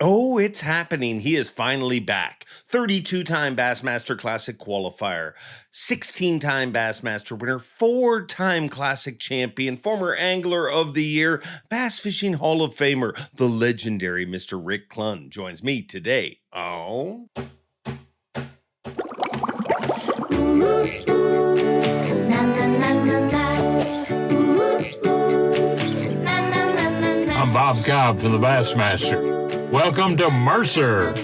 Oh, it's happening. He is finally back. 32-time Bassmaster Classic qualifier, 16-time Bassmaster winner, 4-time Classic Champion, former Angler of the Year, Bass Fishing Hall of Famer, the legendary Mr. Rick Clunn joins me today. Oh. I'm Bob Cobb from the Bassmaster. Welcome to Mercer.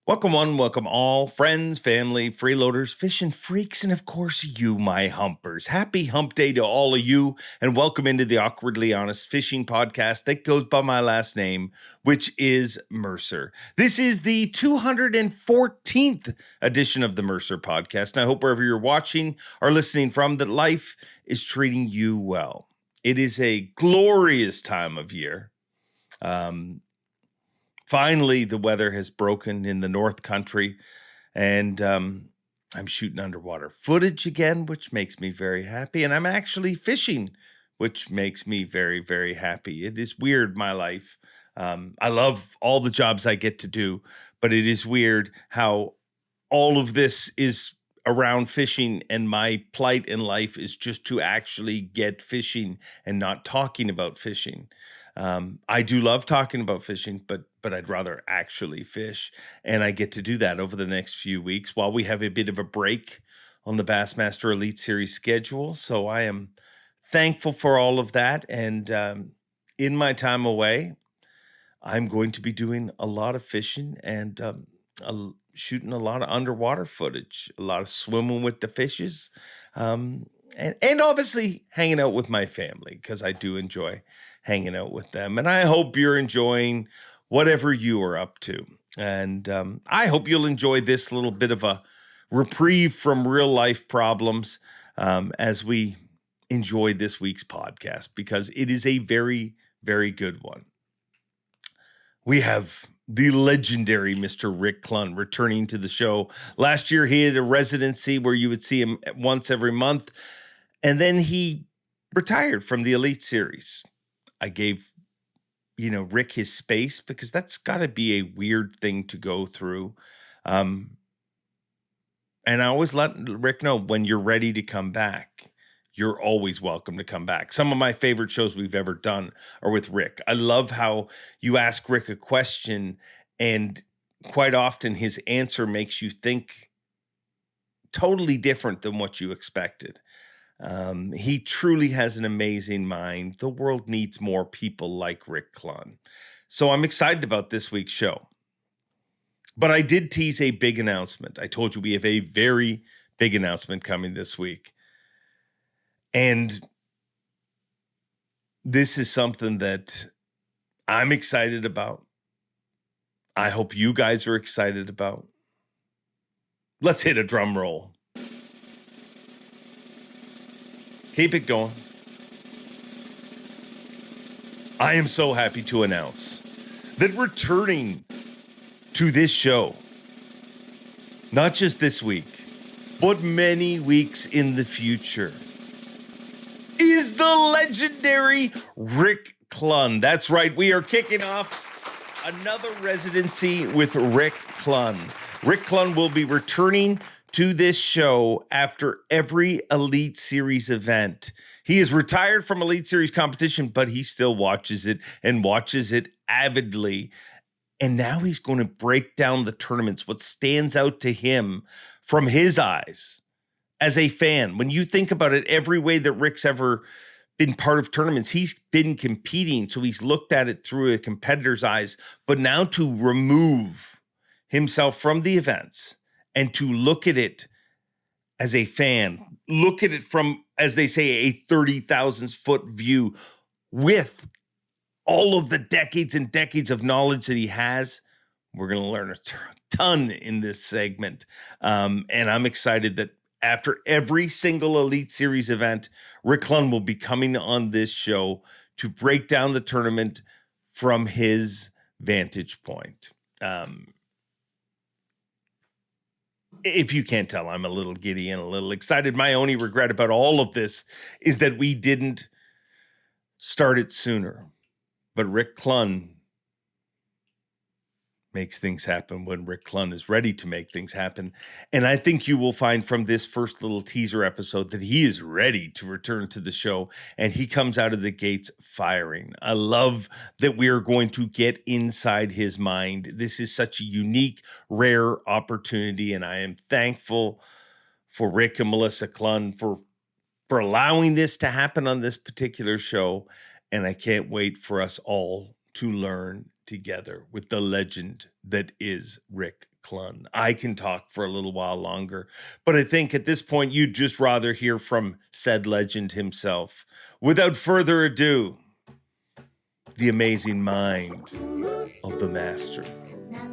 Welcome one, welcome all, friends, family, freeloaders, fishing freaks, and of course you, my humpers. Happy hump day to all of you, and welcome into the Awkwardly Honest Fishing Podcast that goes by my last name, which is Mercer. This is the 214th edition of the Mercer Podcast, and I hope wherever you're watching or listening from, that life is treating you well. It is a glorious time of year. Finally, the weather has broken in the North Country, and I'm shooting underwater footage again, which makes me very happy. And I'm actually fishing, which makes me very, very happy. It is weird, my life. I love all the jobs I get to do, but it is weird how all of this is around fishing, and my plight in life is just to actually get fishing and not talking about fishing. I do love talking about fishing, but I'd rather actually fish. And I get to do that over the next few weeks while we have a bit of a break on the Bassmaster Elite Series schedule. So I am thankful for all of that. And in my time away, I'm going to be doing a lot of fishing and shooting a lot of underwater footage, a lot of swimming with the fishes, and obviously hanging out with my family, because I do enjoy hanging out with them. And I hope you're enjoying whatever you are up to. And I hope you'll enjoy this little bit of a reprieve from real life problems as we enjoy this week's podcast, because it is a very, very good one. We have the legendary Mr. Rick Clunn returning to the show. Last year, he had a residency where you would see him once every month, and then he retired from the Elite Series. I gave, Rick his space, because that's got to be a weird thing to go through. And I always let Rick know, when you're ready to come back, you're always welcome to come back. Some of my favorite shows we've ever done are with Rick. I love how you ask Rick a question, and quite often his answer makes you think totally different than what you expected. He truly has an amazing mind. The world needs more people like Rick Clunn. So I'm excited about this week's show. But I did tease a big announcement. I told you we have a very big announcement coming this week. And this is something that I'm excited about. I hope you guys are excited about. Let's hit a drum roll. Keep it going. I am so happy to announce that returning to this show, not just this week, but many weeks in the future, is the legendary Rick Clunn. That's right. We are kicking off another residency with Rick Clunn. Rick Clunn will be returning to this show after every Elite Series event. He is retired from Elite Series competition, but he still watches it, and watches it avidly. And now he's going to break down the tournaments, what stands out to him from his eyes as a fan. When you think about it, every way that Rick's ever been part of tournaments, he's been competing, so he's looked at it through a competitor's eyes. But now to remove himself from the events and to look at it as a fan, look at it from, as they say, a 30,000 foot view, with all of the decades and decades of knowledge that he has. We're going to learn a ton in this segment. And I'm excited that after every single Elite Series event, Rick Clunn will be coming on this show to break down the tournament from his vantage point. If you can't tell, I'm a little giddy and a little excited. My only regret about all of this is that we didn't start it sooner. But Rick Clunn makes things happen when Rick Clunn is ready to make things happen. And I think you will find from this first little teaser episode that he is ready to return to the show, and he comes out of the gates firing. I love that we are going to get inside his mind. This is such a unique, rare opportunity, and I am thankful for Rick and Melissa Clunn for allowing this to happen on this particular show. And I can't wait for us all to learn together with the legend that is Rick Clunn. I can talk for a little while longer, but I think at this point you'd just rather hear from said legend himself. Without further ado, the amazing mind of the master,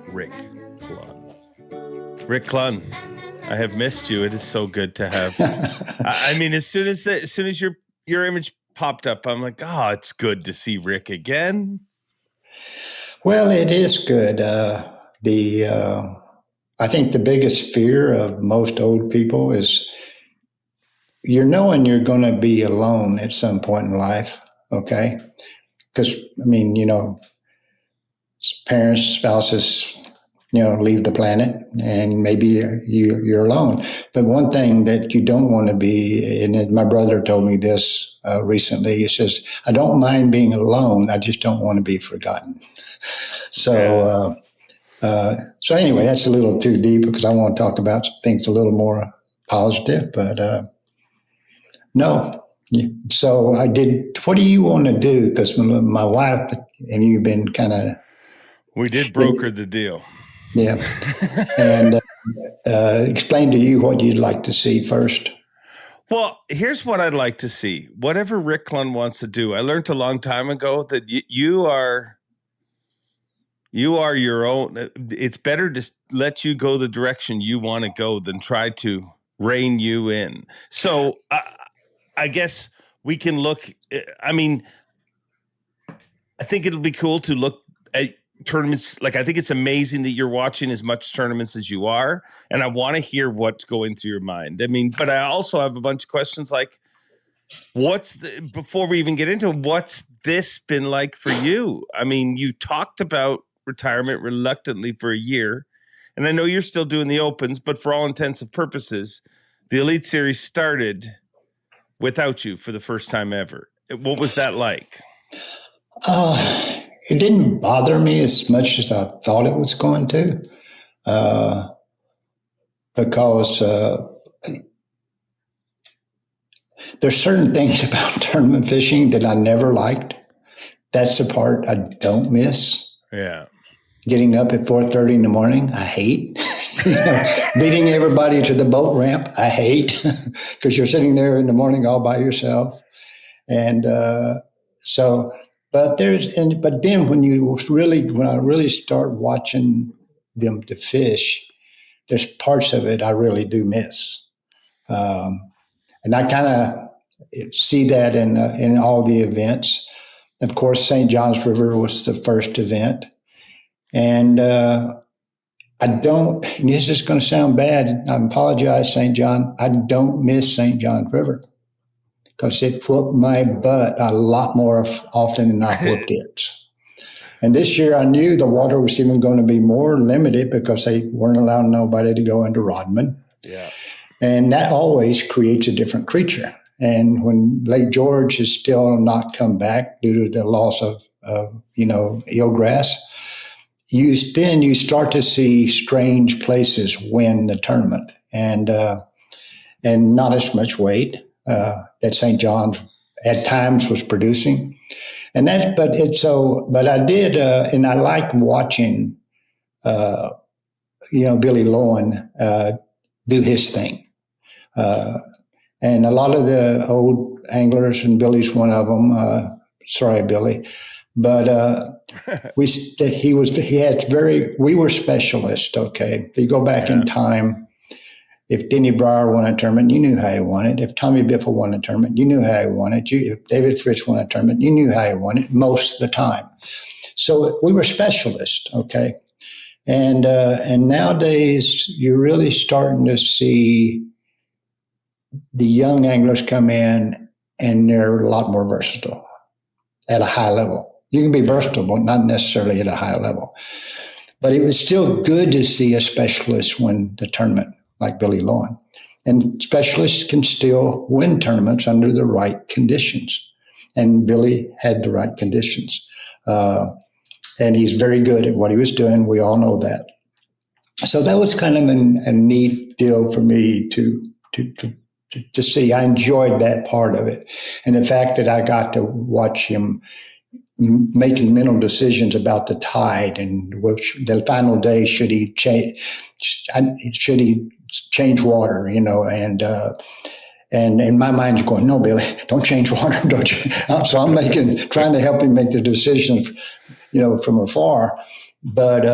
Rick Clunn. Rick Clunn, I have missed you. It is so good to have. I mean, as soon as your image popped up, I'm like, oh, it's good to see Rick again. Well, it is good. I think the biggest fear of most old people is you're knowing you're going to be alone at some point in life. Okay, because I mean, parents, spouses, leave the planet, and maybe you're alone. But one thing that you don't want to be, and my brother told me this recently, he says, I don't mind being alone, I just don't want to be forgotten. So anyway, that's a little too deep because I want to talk about things a little more positive, but no. So I did, what do you want to do? Because my wife and you've been kind of... We did broker the deal. Yeah. And explain to you what you'd like to see first. Well, here's what I'd like to see. Whatever Rick Clunn wants to do. I learned a long time ago that you are your own. It's better to let you go the direction you want to go than try to rein you in. So I guess we can look. I mean, I think it'll be cool to look at tournaments. Like, I think it's amazing that you're watching as much tournaments as you are, and I want to hear what's going through your mind. I mean, but I also have a bunch of questions like, before we even get into it, what's this been like for you? I mean, you talked about retirement reluctantly for a year, and I know you're still doing the Opens, but for all intents and purposes, the Elite Series started without you for the first time ever. What was that like? It didn't bother me as much as I thought it was going to, because there's certain things about tournament fishing that I never liked. That's the part I don't miss. Yeah. Getting up at 4:30 in the morning, I hate. Beating everybody to the boat ramp, I hate, because you're sitting there in the morning all by yourself. And but then when I really start watching them to fish, there's parts of it I really do miss. And I kind of see that in all the events. Of course, St. John's River was the first event. And and this is going to sound bad, I apologize, St. John, I don't miss St. John's River because it whooped my butt a lot more often than I whooped it. And this year I knew the water was even going to be more limited because they weren't allowing nobody to go into Rodman. Yeah. And that always creates a different creature. And when Lake George has still not come back due to the loss of eelgrass, you start to see strange places win the tournament, and not as much weight that St. John's at times was producing, but I did, and I liked watching, Billy Lowen do his thing, and a lot of the old anglers, and Billy's one of them. Sorry, Billy. But we were specialists. Okay, you go back in time. If Denny Breyer won a tournament, you knew how he won it. If Tommy Biffle won a tournament, you knew how he won it. If David Fritz won a tournament, you knew how he won it most of the time. So we were specialists. Okay, and nowadays you're really starting to see the young anglers come in, and they're a lot more versatile at a high level. You can be versatile, but not necessarily at a high level. But it was still good to see a specialist win the tournament like Billy Lohan. And specialists can still win tournaments under the right conditions. And Billy had the right conditions. And he's very good at what he was doing. We all know that. So that was kind of a neat deal for me to see. I enjoyed that part of it. And the fact that I got to watch him making mental decisions about the tide and which the final day should he change water, and in my mind's going, no, Billy, don't change water, don't you? So I'm trying to help him make the decision, from afar. But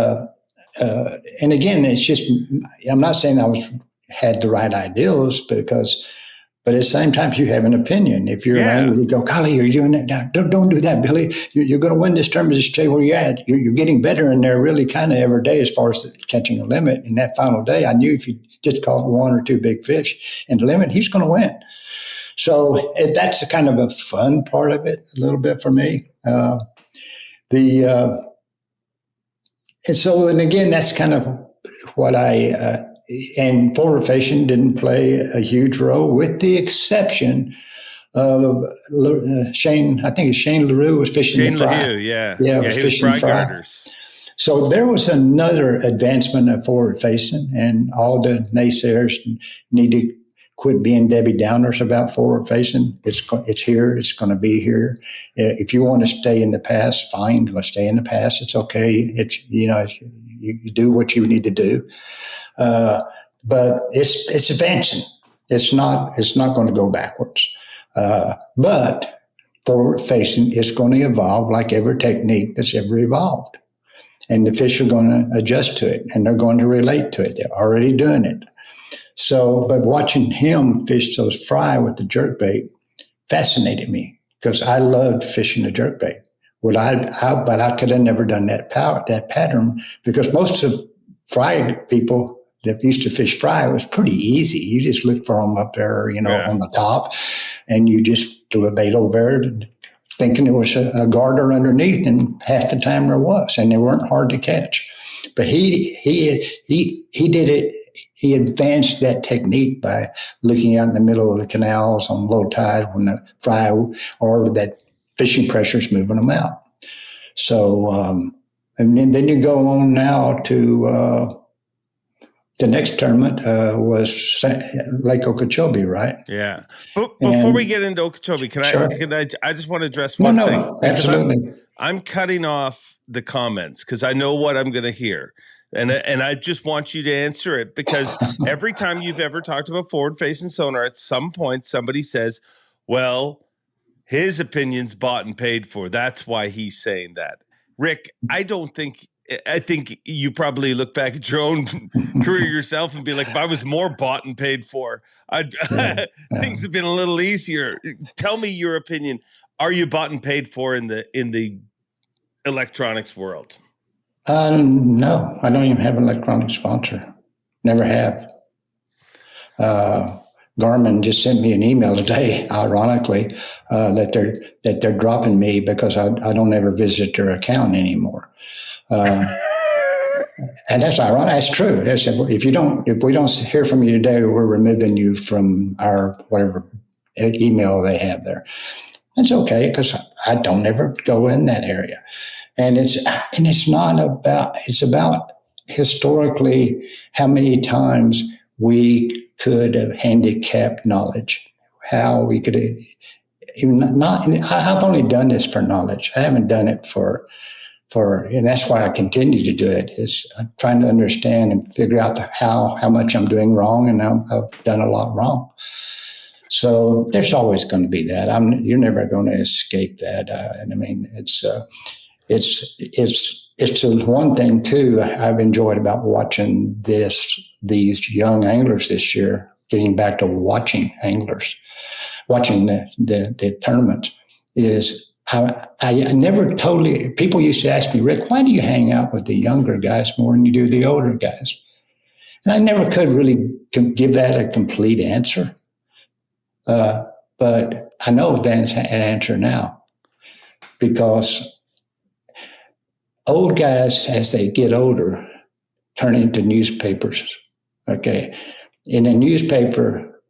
and again, it's just, I'm not saying I had the right ideals but at the same time, you have an opinion. If you're angry, you go, golly, you're doing that. Don't do that, Billy. You're going to win this tournament. Just stay where you're at. You're getting better in there really kind of every day as far as catching a limit. And that final day, I knew if he just caught one or two big fish in the limit, he's going to win. So that's kind of a fun part of it, a little bit for me. And again, that's kind of what and forward facing didn't play a huge role, with the exception of Shane. I think it's Shane LaRue was fishing the fry. Yeah, was he fishing was fry fry. girders. So there was another advancement of forward facing, and all the naysayers need to quit being Debbie Downers about forward facing. It's here. It's going to be here. If you want to stay in the past, fine. Let's stay in the past. It's okay. It's you do what you need to do. But it's advancing. It's not going to go backwards. But forward facing is going to evolve like every technique that's ever evolved. And the fish are going to adjust to it, and they're going to relate to it. They're already doing it. So, but watching him fish those fry with the jerkbait fascinated me, because I loved fishing the jerkbait. But I could have never done that pattern, because most of fry people that used to fish fry was pretty easy. You just look for them up there, on the top, and you just threw a bait over there, thinking there was a garter underneath, and half the time there was, and they weren't hard to catch. But he did it. He advanced that technique by looking out in the middle of the canals on low tide when the fry or that fishing pressure is moving them out. So, and then you go on now to the next tournament was Lake Okeechobee, right? Yeah. But before we get into Okeechobee, I just want to address one thing. No, absolutely. I'm cutting off the comments because I know what I'm going to hear. And I just want you to answer it, because every time you've ever talked about forward-facing sonar, at some point somebody says, well, his opinion's bought and paid for. That's why he's saying that. Rick, I think you probably look back at your own career yourself and be like, if I was more bought and paid for, things have been a little easier. Tell me your opinion. Are you bought and paid for in the electronics world? No, I don't even have an electronic sponsor. Never have. Garmin just sent me an email today, ironically, that they're dropping me because I don't ever visit their account anymore. And that's ironic. That's true. They said, if we don't hear from you today, we're removing you from our whatever email they have there. That's okay, because I don't ever go in that area. And it's about historically how many times we could have handicapped knowledge, how we could have I've only done this for knowledge. I haven't done it for, and that's why I continue to do it, is I'm trying to understand and figure out how much I'm doing wrong, and I've done a lot wrong. So there's always going to be that. You're never going to escape that. And I mean, it's the one thing too I've enjoyed about watching these young anglers this year, getting back to watching anglers, watching the tournament, is I never totally, people used to ask me, Rick, why do you hang out with the younger guys more than you do the older guys? And I never could really give that a complete answer. But I know Dan's an answer now, because old guys, as they get older, turn into newspapers. Okay. In a newspaper,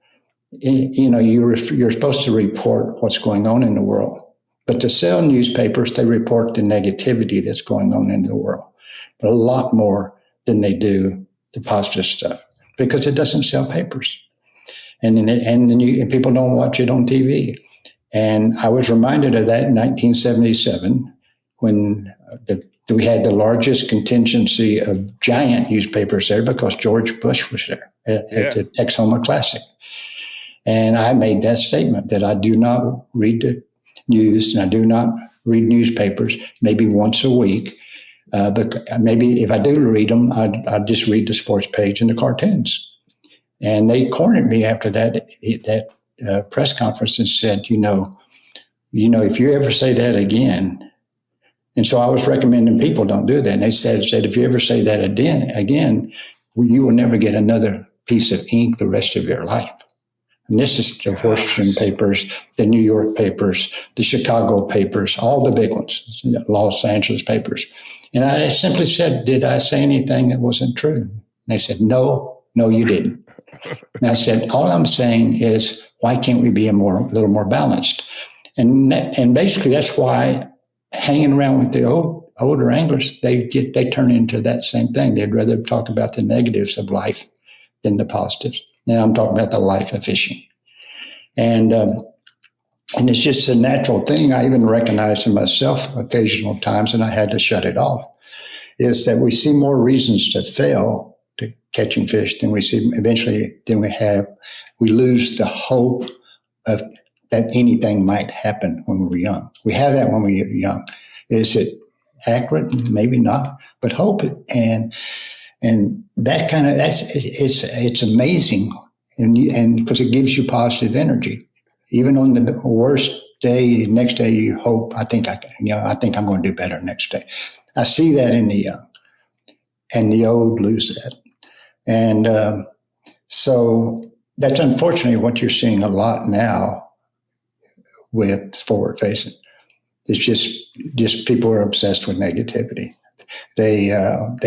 you're supposed to report what's going on in the world. But to sell newspapers, they report the negativity that's going on in the world, but a lot more than they do the positive stuff, because it doesn't sell papers, and people don't watch it on TV. And I was reminded of that in 1977 when we had the largest contingency of giant newspapers there because George Bush was there at the Texoma Classic. And I made that statement that I do not read the news and I do not read newspapers, maybe once a week. But maybe if I do read them, I'd just read the sports page and the cartoons. And they cornered me after that press conference and said, if you ever say that again. And so I was recommending people don't do that. And they said if you ever say that again, you will never get another piece of ink the rest of your life. And this is the Washington papers, the New York papers, the Chicago papers, all the big ones, Los Angeles papers. And I simply said, did I say anything that wasn't true? And they said, no, you didn't. And I said, all I'm saying is, why can't we be a little more balanced? And basically that's why hanging around with the older anglers, they turn into that same thing. They'd rather talk about the negatives of life than the positives. Now I'm talking about the life of fishing. And it's just a natural thing. I even recognized in myself occasional times, and I had to shut it off, is that we see more reasons to fail to catching fish than we see eventually, we lose the hope of that anything might happen when we're young. We have that when we're young. Is it accurate? Maybe not, but hope it. And it's amazing. And because it gives you positive energy, even on the worst day, next day you hope, I think I'm going to do better next day. I see that in the young, and the old lose that. And so that's unfortunately what you're seeing a lot now with forward facing. It's just people are obsessed with negativity. They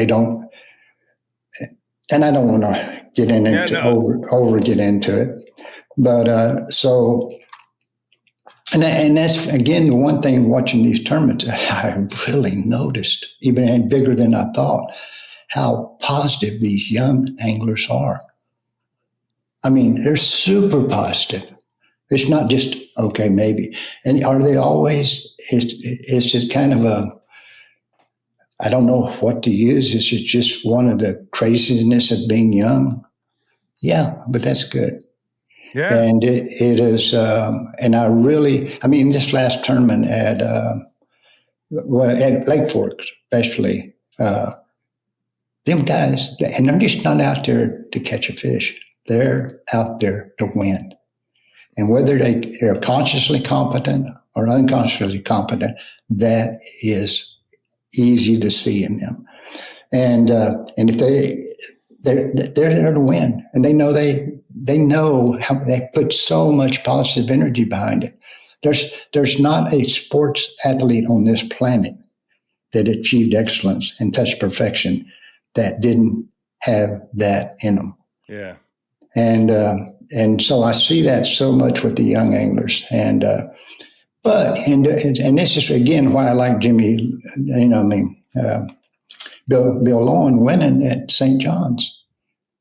don't, and I don't want to get into it, but and that's again the one thing watching these tournaments I really noticed, even bigger than I thought, how positive these young anglers are. I mean, they're super positive. It's not just, okay, maybe. And are they always, it's just kind of I don't know what to use. It's just one of the craziness of being young. Yeah, but that's good. Yeah. And it is, and this last tournament at Lake Fork, especially, them guys, and they're just not out there to catch a fish. They're out there to win. And whether they're consciously competent or unconsciously competent, that is easy to see in them. And if they're there to win, and they know how they put so much positive energy behind it. There's not a sports athlete on this planet that achieved excellence and touched perfection that didn't have that in them. Yeah. And so I see that so much with the young anglers. And this is again why I like Jimmy, Bill Lowen winning at St. John's,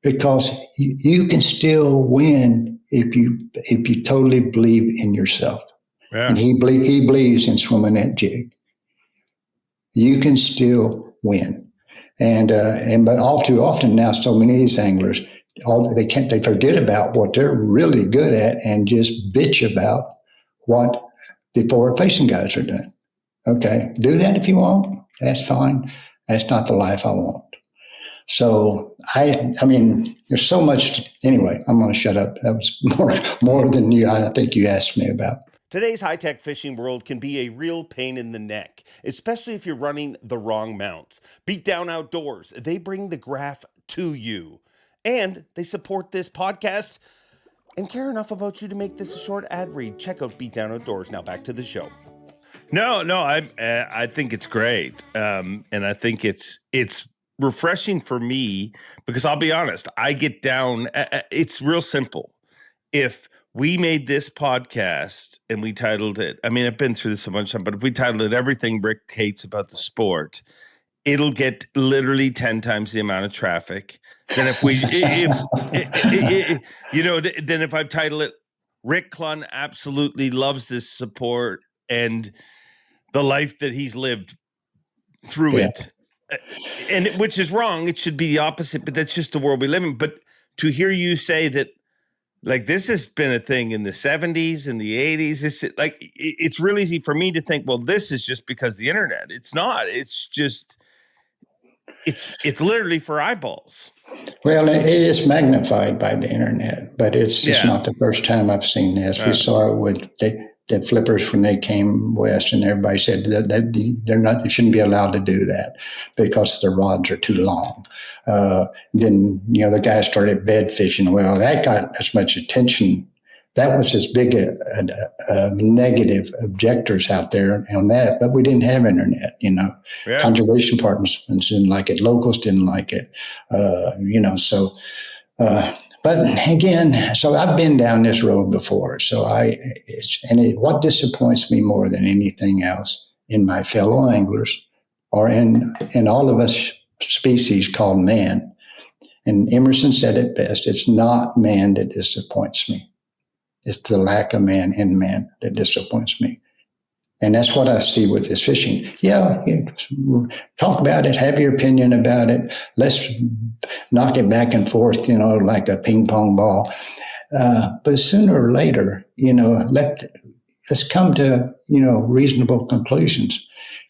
because you can still win if you totally believe in yourself. Yeah. And he believes in swimming that jig. You can still win. But all too often now, so many of these anglers, they forget about what they're really good at and just bitch about what the forward-facing guys are doing. Okay, do that if you want. That's fine. That's not the life I want. So there's so much. Anyway, I'm going to shut up. That was more than I think you asked me about. Today's high-tech fishing world can be a real pain in the neck, especially if you're running the wrong mounts. Beat Down Outdoors, they bring the graph to you. And they support this podcast and care enough about you to make this a short ad read. Check out Beat Down Outdoors. Now back to the show. No, I think it's great, and I think it's refreshing for me because I'll be honest, I get down. It's real simple. If we made this podcast and we titled it, I mean, I've been through this a bunch of times, but if we titled it "Everything Rick Hates About the Sport," it'll get literally 10 times the amount of traffic than if we, then if I title it "Rick Clunn absolutely loves this sport and the life that he's lived through it," and which is wrong. It should be the opposite, but that's just the world we live in. But to hear you say that, like, this has been a thing in the 70s and the 80s, it's really easy for me to think, well, this is just because the internet. It's not. It's just, it's literally for eyeballs. Well, it is magnified by the internet, but it's just not the first time I've seen this. We saw it with the flippers when they came west, and everybody said that they're not. You shouldn't be allowed to do that because the rods are too long. Then the guy started bed fishing. Well, that got as much attention. That was as big a negative objectors out there on that, but we didn't have internet. Conservation participants didn't like it. Locals didn't like it. So. But again, so I've been down this road before. So what disappoints me more than anything else in my fellow anglers or in all of us species called man, and Emerson said it best, it's not man that disappoints me. It's the lack of man in man that disappoints me. And that's what I see with this fishing. Yeah, talk about it, have your opinion about it. Let's knock it back and forth, like a ping pong ball. But sooner or later, let's come to, reasonable conclusions.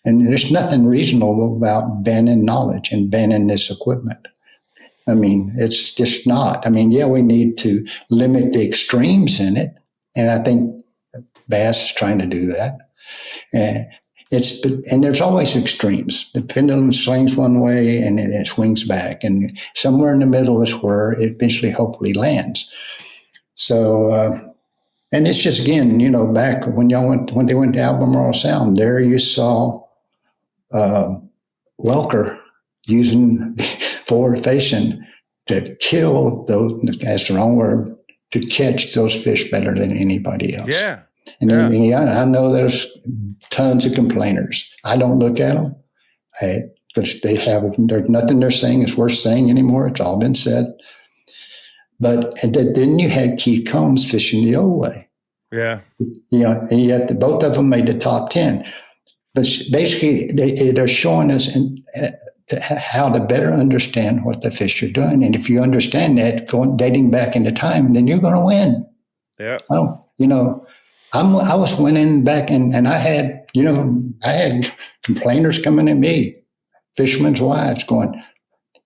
And there's nothing reasonable about banning knowledge and banning this equipment. I mean, it's just not. I mean, we need to limit the extremes in it. And I think Bass is trying to do that. And there's always extremes. The pendulum swings one way and then it swings back, and somewhere in the middle is where it eventually, hopefully, lands. So, and it's just, again, back when they went to Albemarle Sound, there you saw Welker using forward facing to kill those. That's the wrong word. To catch those fish better than anybody else. Yeah. And I know there's tons of complainers. I don't look at them because there's nothing they're saying is worth saying anymore. It's all been said. But then you had Keith Combs fishing the old way. Yeah. And yet both of them made the top 10. But basically, they're showing us how to better understand what the fish are doing. And if you understand that, dating back into time, then you're going to win. Yeah. I was winning back, and I had complainers coming at me, fishermen's wives going,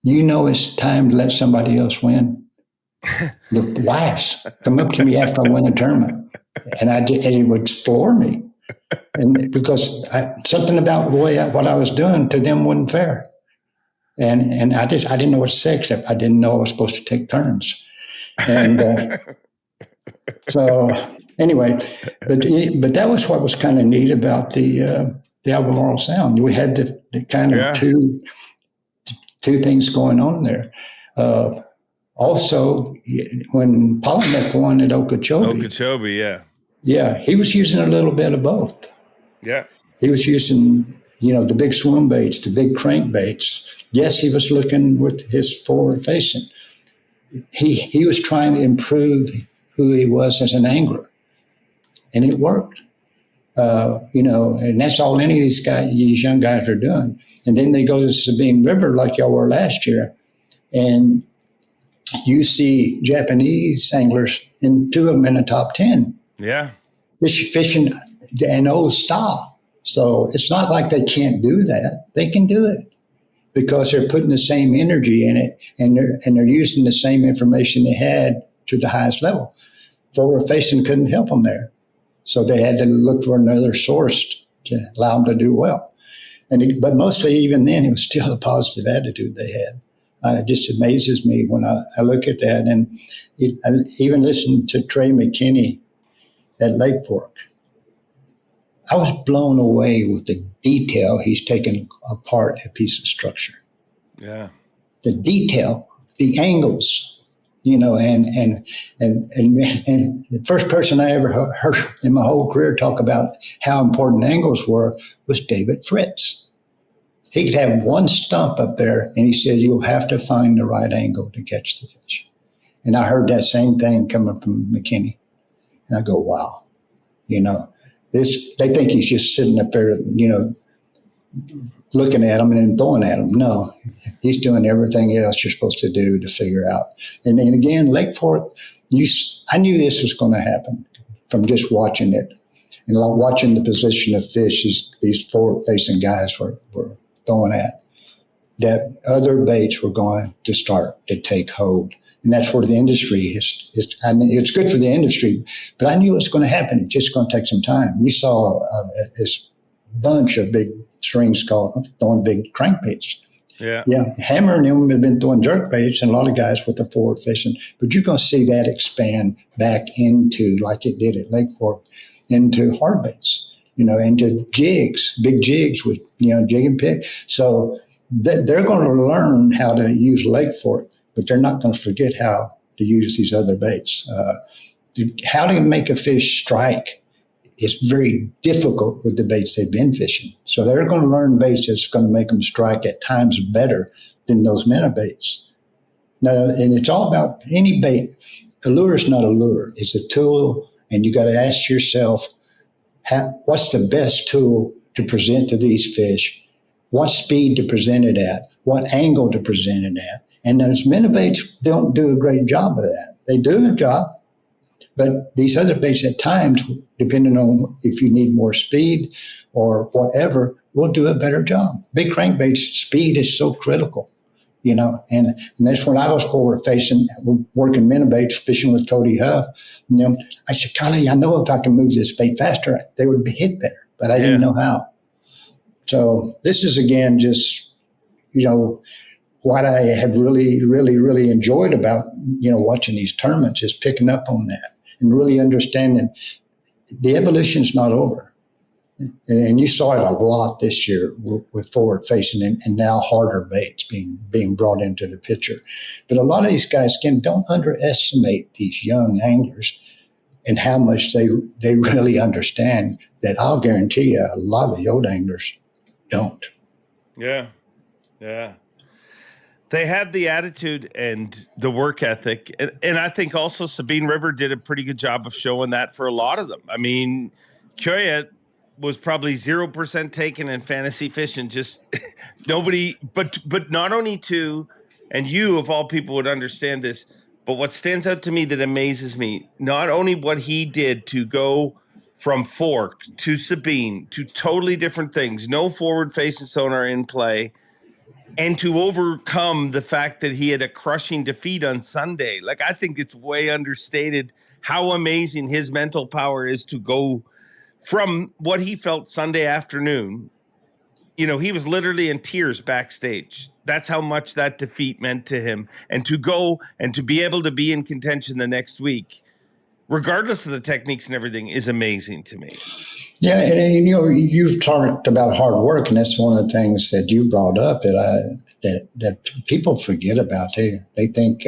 it's time to let somebody else win. The wives come up to me after I win a tournament, and it would floor me. And because something about the way what I was doing to them wasn't fair. And I didn't know what to say, except I didn't know I was supposed to take turns. And so anyway, but that was what was kind of neat about the Albemarle Sound. We had the kind of two things going on there. Also, when Polyneck won at Okeechobee, he was using a little bit of both. Yeah, he was using the big swim baits, the big crank baits. Yes, he was looking with his forward facing. He was trying to improve who he was as an angler, and it worked. And that's all any of these young guys are doing. And then they go to Sabine River like y'all were last year, and you see Japanese anglers, and two of them in the top 10. Yeah, fishing an old style. So it's not like they can't do that; they can do it because they're putting the same energy in it, and they're using the same information they had to the highest level. Forward facing couldn't help them there. So they had to look for another source to allow them to do well. But mostly, even then, it was still a positive attitude they had. It just amazes me when I look at that. And I even listened to Trey McKinney at Lake Fork. I was blown away with the detail he's taken apart a piece of structure. Yeah. The detail, the angles, and the first person I ever heard in my whole career talk about how important angles were was David Fritz. He could have one stump up there, and he said, you'll have to find the right angle to catch the fish. And I heard that same thing coming from McKinney. And I go, wow, they think he's just sitting up there, looking at them and then throwing at them. No, he's doing everything else you're supposed to do to figure out. And then again, Lake Fork, I knew this was going to happen from just watching it. And watching the position of fish these forward-facing guys were throwing at, that other baits were going to start to take hold. And that's where the industry is. It's good for the industry, but I knew it was going to happen. It's just going to take some time. You saw this bunch of big strings throwing big crankbaits. Yeah. Hammer and them have been throwing jerkbaits, and a lot of guys with the forward fishing. But you're going to see that expand back into, like it did at Lake Fork, into hard baits, into jigs, big jigs with, jig and pick. So they're going to learn how to use Lake Fork, but they're not going to forget how to use these other baits. How to make a fish strike is very difficult with the baits they've been fishing. So they're going to learn baits that's going to make them strike at times better than those minnow baits. Now, and it's all about any bait. A lure is not a lure. It's a tool, and you got to ask yourself, what's the best tool to present to these fish? What speed to present it at? What angle to present it at? And those minnow baits don't do a great job of that. They do a job, but these other baits at times, depending on if you need more speed or whatever, will do a better job. Big crankbaits, speed is so critical, and that's when I was forward facing, working minnow baits, fishing with Cody Huff. I said, golly, I know if I can move this bait faster, they would be hit better, but I didn't know how. So this is, again, just, what I have really, really, really enjoyed about, watching these tournaments is picking up on that and really understanding the evolution's not over. And you saw it a lot this year with forward facing and now harder baits being brought into the picture. But a lot of these guys, again, don't underestimate these young anglers and how much they really understand that. I'll guarantee you a lot of the old anglers don't. Yeah. They have the attitude and the work ethic. And I think also Sabine River did a pretty good job of showing that for a lot of them. I mean, Kyoya was probably 0% taken in fantasy fishing. Just nobody, but not only to, and you of all people would understand this, but what stands out to me that amazes me, not only what he did to go from Fork to Sabine to totally different things, no forward-facing sonar in play, and to overcome the fact that he had a crushing defeat on Sunday. Like, I think it's way understated how amazing his mental power is to go from what he felt Sunday afternoon. He was literally in tears backstage. That's how much that defeat meant to him. And to go and to be able to be in contention the next week, regardless of the techniques and everything, is amazing to me. Yeah, and you've talked about hard work, and that's one of the things that you brought up that people forget about. They think,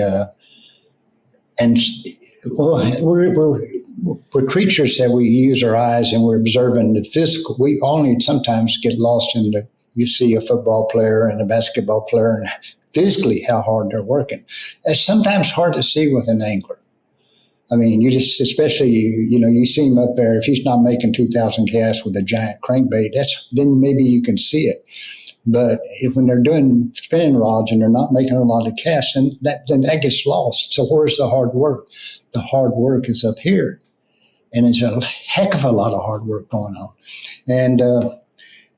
we're creatures that we use our eyes and we're observing the physical. We only sometimes get lost in you see a football player and a basketball player and physically how hard they're working. It's sometimes hard to see with an angler. I mean, especially, you see him up there. If he's not making 2,000 casts with a giant crankbait, then maybe you can see it. But when they're doing spinning rods and they're not making a lot of casts, then that gets lost. So where's the hard work? The hard work is up here. And it's a heck of a lot of hard work going on. And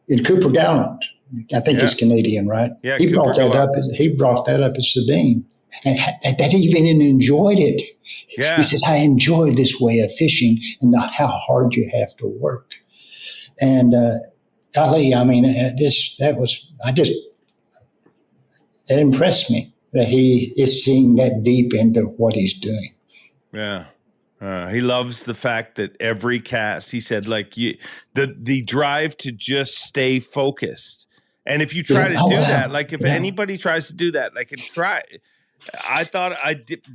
in Cooper Gallant, I think he's Canadian, right? Yeah, he brought that up at Sabine. And that even enjoyed it. Yeah. He says, I enjoy this way of fishing and how hard you have to work. And golly, I mean, that impressed me that he is seeing that deep into what he's doing. Yeah. He loves the fact that every cast, he said, like the drive to just stay focused. And if you try to do that, like if anybody tries to do that, like I thought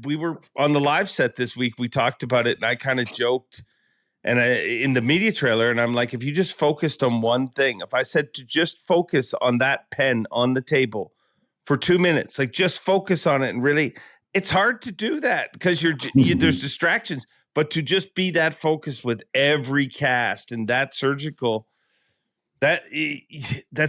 we were on the live set this week. We talked about it and I kind of joked and in the media trailer. And I'm like, if you just focused on one thing, if I said to just focus on that pen on the table for 2 minutes, like just focus on it and really, it's hard to do that because there's distractions, but to just be that focused with every cast and that surgical, that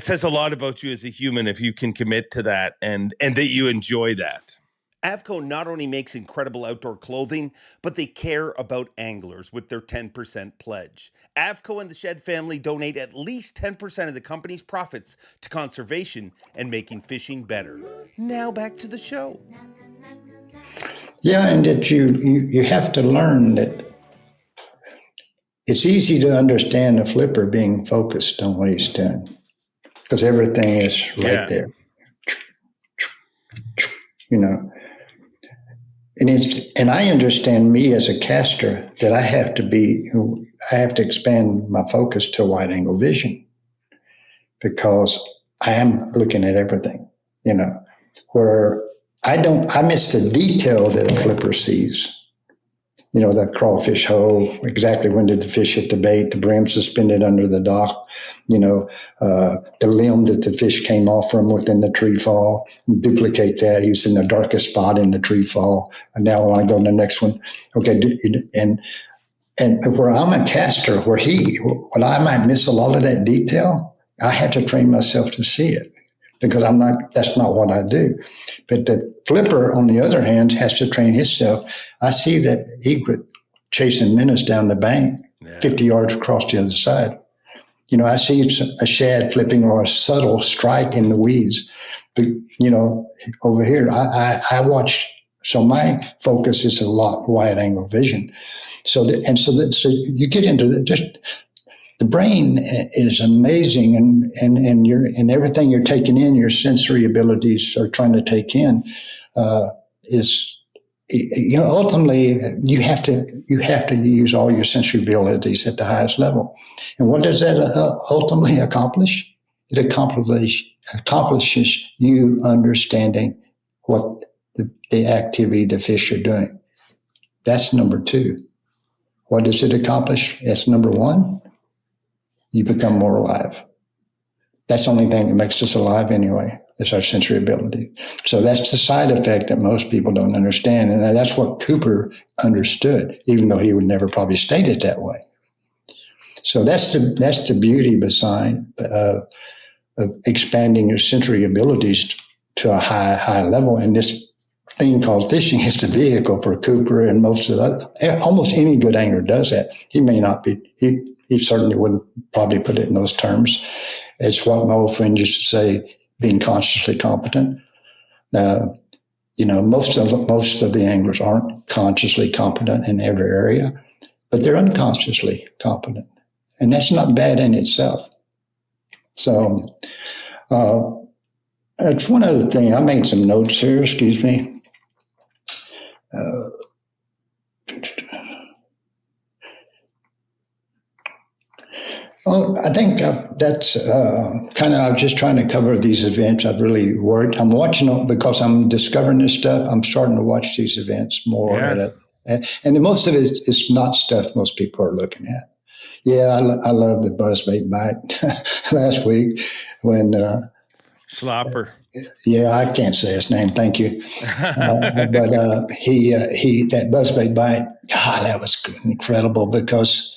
says a lot about you as a human if you can commit to that and that you enjoy that. Avco not only makes incredible outdoor clothing, but they care about anglers with their 10% pledge. Avco and the Shed family donate at least 10% of the company's profits to conservation and making fishing better. Now back to the show. Yeah, and that you have to learn that it's easy to understand a flipper being focused on what he's doing because everything is right there. You know, and I understand me as a caster that I have to expand my focus to wide angle vision because I am looking at everything, you know, where I miss the detail that a flipper sees. You know, the crawfish hole, exactly when did the fish hit the bait, the brim suspended under the dock, you know, the limb that the fish came off from within the tree fall, duplicate that. He was in the darkest spot in the tree fall. And now I want to go to the next one. Okay. And where I'm a caster, when I might miss a lot of that detail, I have to train myself to see it because that's not what I do. But the flipper, on the other hand, has to train himself. I see that egret chasing minnows down the bank, 50 yards across the other side. You know, I see a shad flipping or a subtle strike in the weeds. But, you know, over here, I watch. So my focus is a lot wide angle vision. So you get into the brain is amazing, and everything you're taking in, your sensory abilities are trying to take in, ultimately you have to use all your sensory abilities at the highest level. And what does that ultimately accomplish? It accomplishes you understanding what the activity the fish are doing. That's number two. What does it accomplish? That's number one. You become more alive. That's the only thing that makes us alive anyway. It's our sensory ability. So that's the side effect that most people don't understand. And that's what Cooper understood, even though he would never probably state it that way. So that's the beauty beside of expanding your sensory abilities to a high level. And this thing called fishing is the vehicle for Cooper and almost any good angler does that. He may not be, he certainly wouldn't probably put it in those terms. It's what my old friend used to say, being consciously competent. Most of the anglers aren't consciously competent in every area, but they're unconsciously competent. And that's not bad in itself. So that's one other thing. I made some notes here, excuse me. I think that's kind of, I'm just trying to cover these events. I've really worked. I'm watching them because I'm discovering this stuff. I'm starting to watch these events more. Yeah. And most of it is not stuff most people are looking at. Yeah, I love the buzzbait bite last week when Slopper. Yeah, I can't say his name. Thank you. But he that buzzbait bite. God, that was incredible because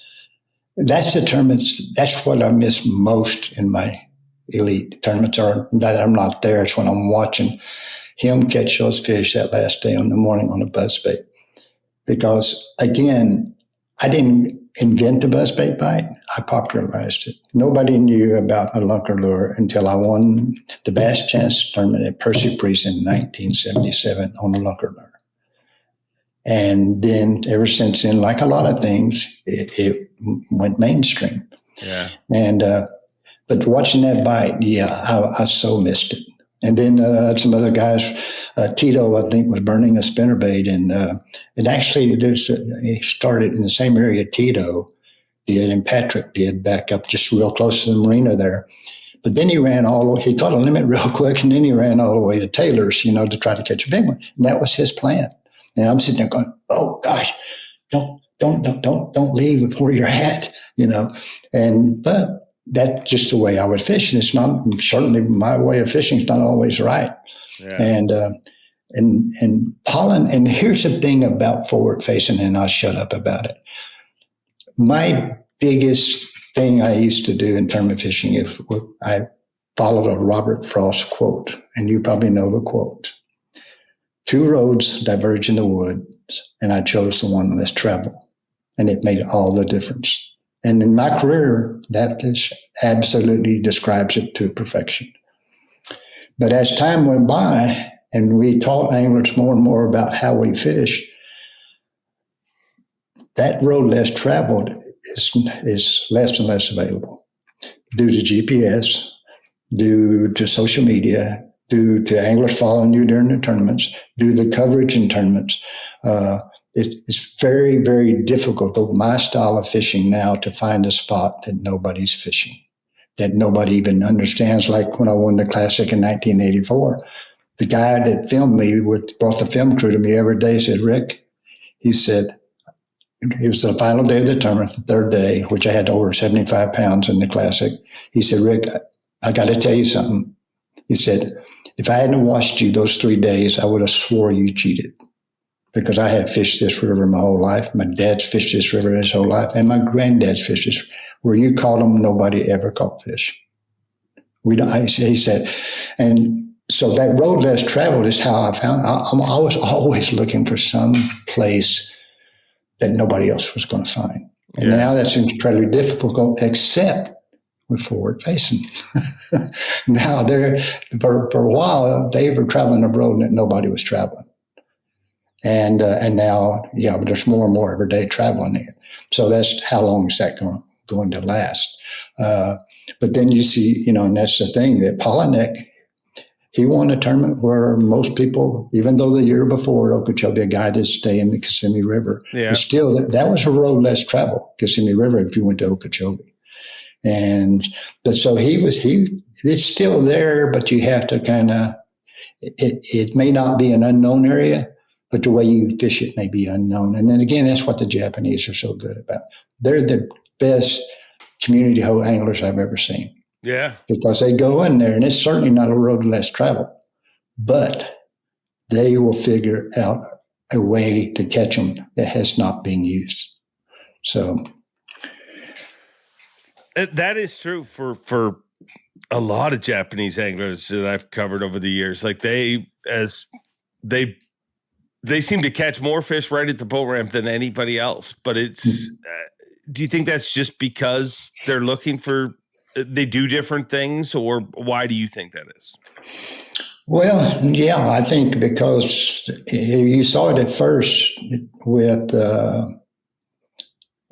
that's the tournaments. That's what I miss most in my elite tournaments. Or that I'm not there. It's when I'm watching him catch those fish that last day in the morning on a buzzbait. Because again, I didn't invent the buzzbait bite. I popularized it. Nobody knew about a lunker lure until I won the Bass Chance tournament at Percy Priest in 1977 on a lunker lure. And then ever since then, like a lot of things, it went mainstream. Yeah. And but watching that bite, I so missed it. And then some other guys, Tito, I think, was burning a spinnerbait. And actually, he started in the same area Tito did and Patrick did, back up just real close to the marina there. But then he ran he caught a limit real quick, and then he ran all the way to Taylor's, to try to catch a big one. And that was his plan. And I'm sitting there going, oh, gosh, don't leave before you're at, But that's just the way I would fish. And it's not, certainly my way of fishing is not always right. Yeah. And pollen, and here's the thing about forward facing, and I'll shut up about it. My biggest thing I used to do in terms of fishing, if I followed a Robert Frost quote, and you probably know the quote: 2 roads diverge in the woods, and I chose the one less traveled. And it made all the difference. And in my career, that absolutely describes it to perfection. But as time went by, and we taught anglers more and more about how we fish, that road less traveled is less and less available due to GPS, due to social media, due to anglers following you during the tournaments, due to the coverage in tournaments. It's very, very difficult, though, my style of fishing now, to find a spot that nobody's fishing, that nobody even understands. Like when I won the Classic in 1984, the guy that filmed me, brought the film crew to me every day, said, Rick, he said, it was the final day of the tournament, the third day, which I had over 75 pounds in the Classic. He said, Rick, I got to tell you something. He said, if I hadn't watched you those 3 days, I would have swore you cheated, because I had fished this river my whole life. My dad's fished this river his whole life, and my granddad's fished this. Where you caught them, nobody ever caught fish. He said, and so that road less traveled is how I found. I was always looking for some place that nobody else was going to find. And now that's incredibly difficult, except with forward facing. Now for a while, they were traveling a road that nobody was traveling. And now, there's more and more every day traveling it. So that's how long is that going to last? But then you see, and that's the thing, that Pollinek, he won a tournament where most people, even though the year before Okeechobee, a guy did stay in the Kissimmee River, but still that was a road less travel, Kissimmee River, if you went to Okeechobee. But so it's still there, but you have to kind of, it may not be an unknown area, but the way you fish it may be unknown. And then again, that's what the Japanese are so good about. They're the best community hoe anglers I've ever seen. Yeah. Because they go in there, and it's certainly not a road less travel, but they will figure out a way to catch them that has not been used. So that is true for a lot of Japanese anglers that I've covered over the years. Like they seem to catch more fish right at the boat ramp than anybody else. But it's, do you think that's just because they're looking for, they do different things, or why do you think that is? Well, yeah, I think because you saw it at first with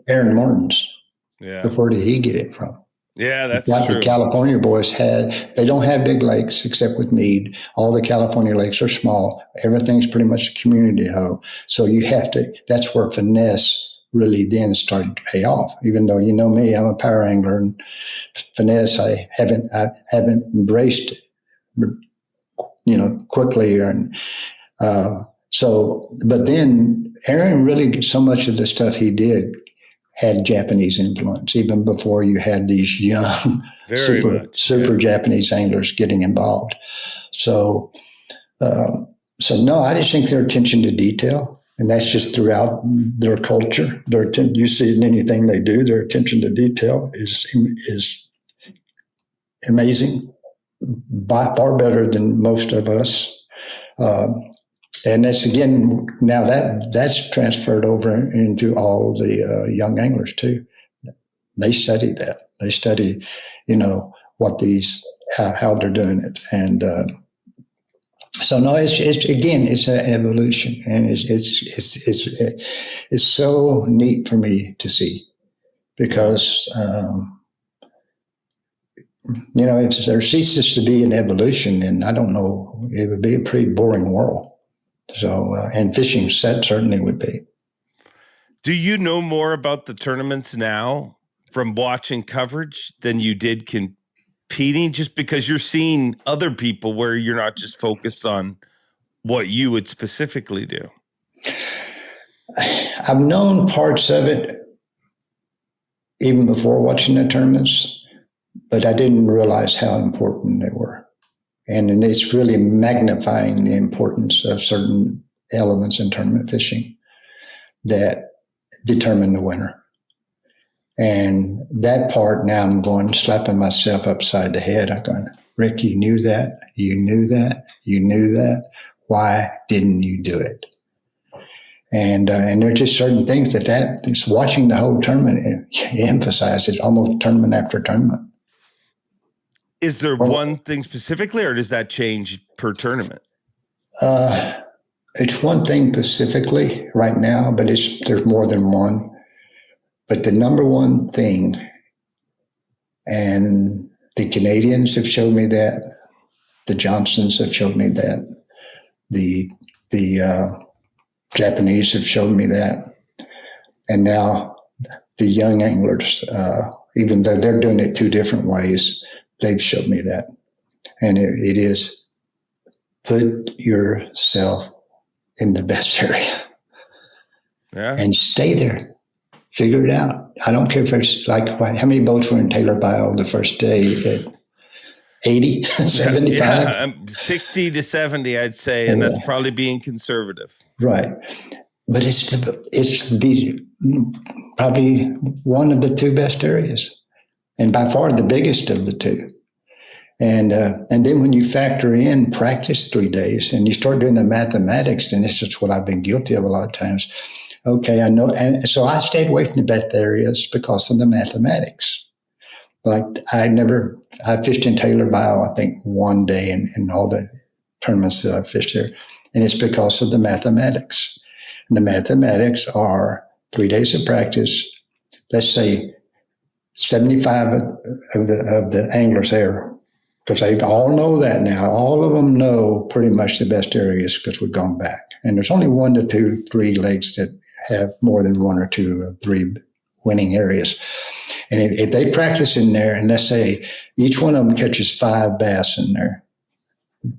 Aaron Martins. Yeah. But where did he get it from? Yeah, that's true. The California boys they don't have big lakes except with Meade. All the California lakes are small. Everything's pretty much a community hoe. So that's where finesse really then started to pay off. Even though, you know me, I'm a power angler, and finesse, I haven't embraced, quickly. And but then Aaron really, so much of the stuff he did had Japanese influence, even before you had these young, super Japanese anglers getting involved. So no, I just think their attention to detail, and that's just throughout their culture. You see it in anything they do. Their attention to detail is amazing, by far better than most of us. And that's, again, now that's transferred over into all the young anglers too. They study that. They study, what how they're doing it. And so no, it's an evolution, and it's so neat for me to see, because if there ceases to be an evolution, then I don't know, it would be a pretty boring world. So, and fishing certainly would be. Do you know more about the tournaments now from watching coverage than you did competing, just because you're seeing other people where you're not just focused on what you would specifically do? I've known parts of it even before watching the tournaments, but I didn't realize how important they were. And it's really magnifying the importance of certain elements in tournament fishing that determine the winner. And that part, now I'm going, slapping myself upside the head. I'm going, Rick, you knew that. You knew that. You knew that. Why didn't you do it? And there are just certain things that is watching the whole tournament emphasizes, almost tournament after tournament. Is there one thing specifically, or does that change per tournament? It's one thing specifically right now, but there's more than one. But the number one thing, and the Canadians have showed me that, the Johnsons have showed me that, the Japanese have shown me that, and now the young anglers, even though they're doing it two different ways, they've showed me that. And it is put yourself in the best area. Yeah. And stay there. Figure it out. I don't care if it's like, how many boats were in Taylor Bayou the first day? 80, 75? Yeah, 60 to 70, I'd say, and that's probably being conservative. Right. But it's probably one of the two best areas, and by far the biggest of the two. And then when you factor in practice 3 days and you start doing the mathematics, and this is what I've been guilty of a lot of times. Okay, I know. And so I stayed away from the best areas because of the mathematics. Like I fished in Taylor Bayou, I think, one day in all the tournaments that I fished there. And it's because of the mathematics. And the mathematics are 3 days of practice. Let's say 75 of the anglers there, because they all know that now. All of them know pretty much the best areas because we've gone back. And there's only 1 to 2, 3 lakes that have more than 1 or 2 or 3 winning areas. And if they practice in there, and let's say each one of them catches 5 bass in there,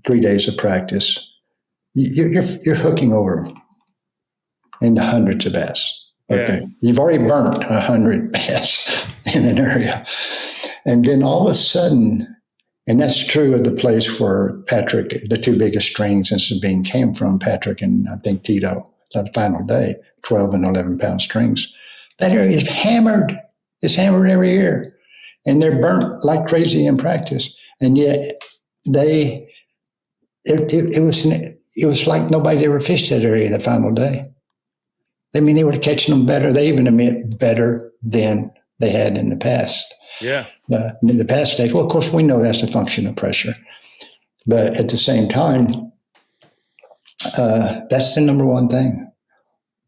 3 days of practice, you're hooking over in the hundreds of bass. Okay, yeah. You've already burnt 100 bass in an area, and then all of a sudden, and that's true of the place where Patrick, the 2 biggest strings in Sabine came from, Patrick and I think Tito, that final day, 12 and 11 pound strings. That area is hammered. It's hammered every year, and they're burnt like crazy in practice. And yet it was like nobody ever fished that area the final day. I mean, they were catching them better. They even admit better than they had in the past. Yeah. In the past days, well, of course, we know that's a function of pressure. But at the same time, that's the number one thing.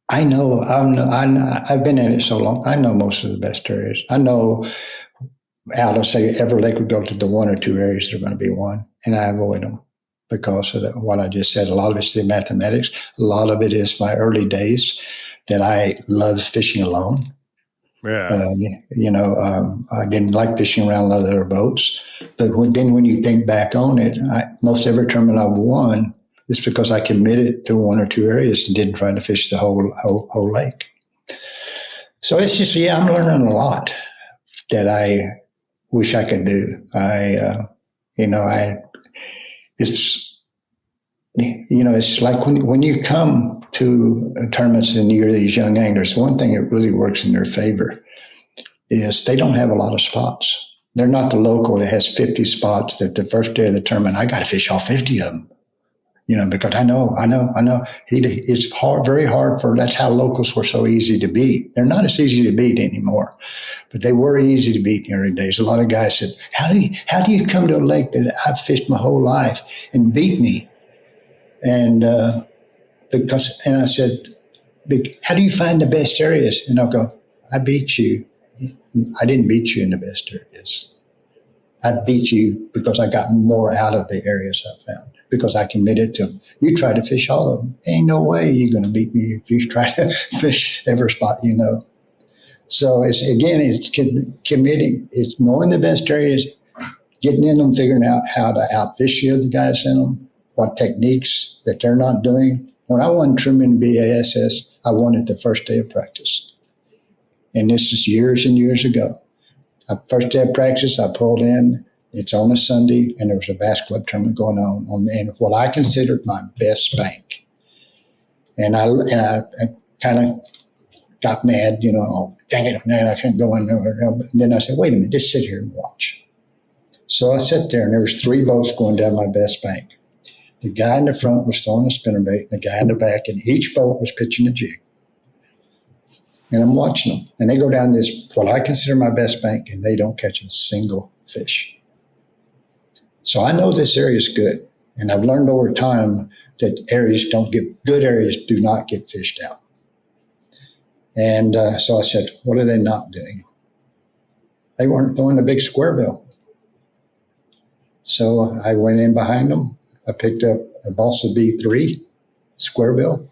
I know, I've been in it so long, I know most of the best areas. I know out of, say, every lake would go to the 1 or 2 areas that are going to be won, and I avoid them because of what I just said. A lot of it's the mathematics. A lot of it is my early days that I loved fishing alone. Yeah. I didn't like fishing around other boats. But when you think back on it, most every tournament I've won is because I committed to 1 or 2 areas and didn't try to fish the whole lake. So it's just, I'm learning a lot that I wish I could do. It's like when you come to tournaments and you're these young anglers, one thing that really works in their favor is they don't have a lot of spots. They're not the local that has 50 spots that the first day of the tournament, I got to fish all 50 of them. Because I know. It's hard, very hard that's how locals were so easy to beat. They're not as easy to beat anymore, but they were easy to beat in the early days. A lot of guys said, how do you come to a lake that I've fished my whole life and beat me? And I said, how do you find the best areas? And I'll go, I beat you. I didn't beat you in the best areas. I beat you because I got more out of the areas I found because I committed to them. You try to fish all of them. Ain't no way you're going to beat me if you try to fish every spot you know. So it's committing. It's knowing the best areas, getting in them, figuring out how to outfish the other guys in them, what techniques that they're not doing. When I won Truman BASS, I won it the first day of practice. And this is years and years ago. First day of practice, I pulled in. It's on a Sunday, and there was a bass club tournament going on in what I considered my best bank. And I kind of got mad, oh, dang it, man, I can't go in there. And then I said, wait a minute, just sit here and watch. So I sat there, and there was 3 boats going down my best bank. The guy in the front was throwing a spinnerbait, and the guy in the back, and each boat was pitching a jig. And I'm watching them, and they go down this, what I consider my best bank, and they don't catch a single fish. So I know this area is good, and I've learned over time that good areas do not get fished out. And so I said, what are they not doing? They weren't throwing a big square bill. So I went in behind them. I picked up a Balsa B3 square bill,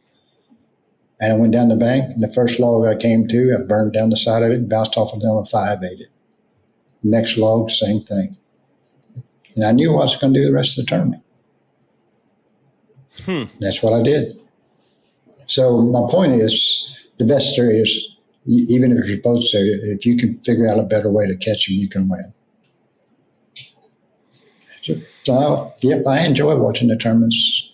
and I went down the bank, and the first log I came to, I burned down the side of it, bounced off of them and 5-8 it. Next log, same thing. And I knew what I was going to do the rest of the tournament. That's what I did. So my point is, the best areas, even if it's boats there, if you can figure out a better way to catch them, you can win. So I enjoy watching the tournaments.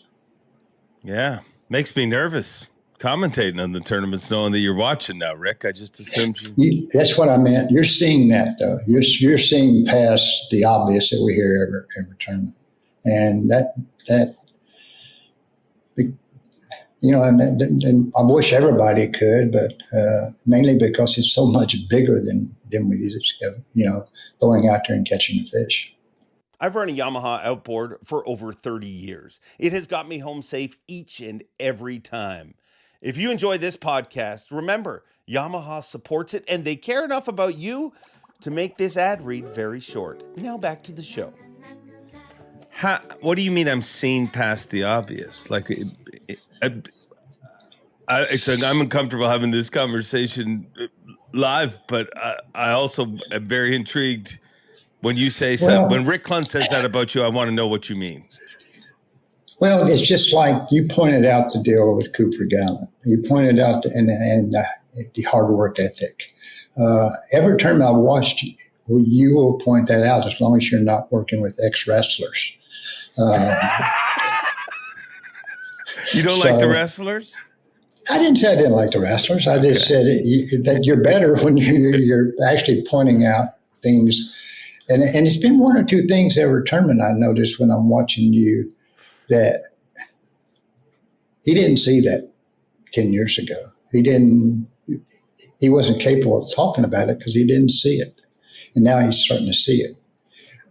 Yeah, makes me nervous commentating on the tournaments, knowing that you're watching now, Rick. I just assumed you. That's what I meant. You're seeing that, though. You're seeing past the obvious that we hear every tournament, and that and I wish everybody could, but mainly because it's so much bigger than we just going out there and catching the fish. I've run a Yamaha outboard for over 30 years. It has got me home safe each and every time. If you enjoy this podcast, remember, Yamaha supports it, and they care enough about you to make this ad read very short. Now back to the show. What do you mean I'm seeing past the obvious? Like, I'm uncomfortable having this conversation live, but I also am very intrigued when you say when Rick Clunn says that about you. I want to know what you mean. Well, it's just like you pointed out the deal with Cooper Gallant. You pointed out the hard work ethic. Every time I watched you will point that out as long as you're not working with ex-wrestlers. You don't like the wrestlers? I didn't say I didn't like the wrestlers. I just said that you're better when you're actually pointing out things. And it's been 1 or 2 things every tournament I noticed when I'm watching you that he didn't see that 10 years ago. He wasn't capable of talking about it because he didn't see it. And now he's starting to see it.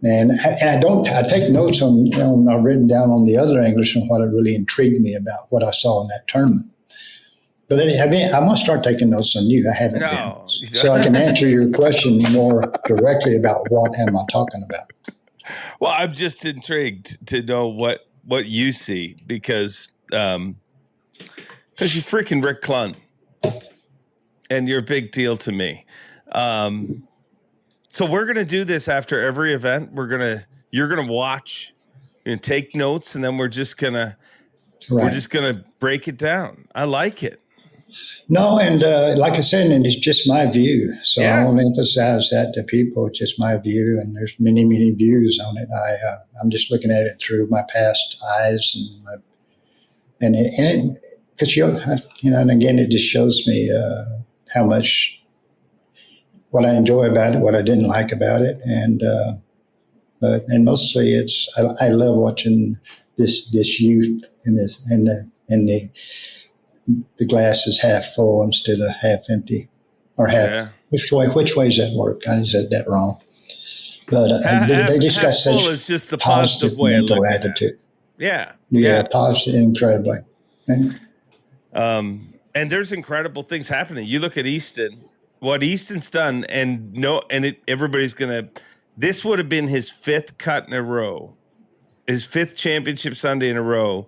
And I take notes on I've written down on the other English and what really intrigued me about what I saw in that tournament. But I'm going to start taking notes on you. I haven't been. So I can answer your question more directly about what am I talking about. Well, I'm just intrigued to know what you see because you're freaking Rick Clunn and you're a big deal to me. So we're going to do this after every event. You're going to watch and take notes, and then we're just going to break it down. I like it. No, and like I said, and it's just my view. So I want to emphasize that to people. It's just my view, and there's many, many views on it. I'm just looking at it through my past eyes, and again, it just shows me how much what I enjoy about it, what I didn't like about it, and mostly I love watching this youth in the glass is half full instead of half empty, or half. Yeah. Which way does that work? I said that wrong. But they just got such is just the positive way mental attitude. Yeah, positive, incredibly. And there's incredible things happening. You look at Easton, what Easton's done, and everybody's gonna This would have been his 5th cut in a row, his 5th championship Sunday in a row,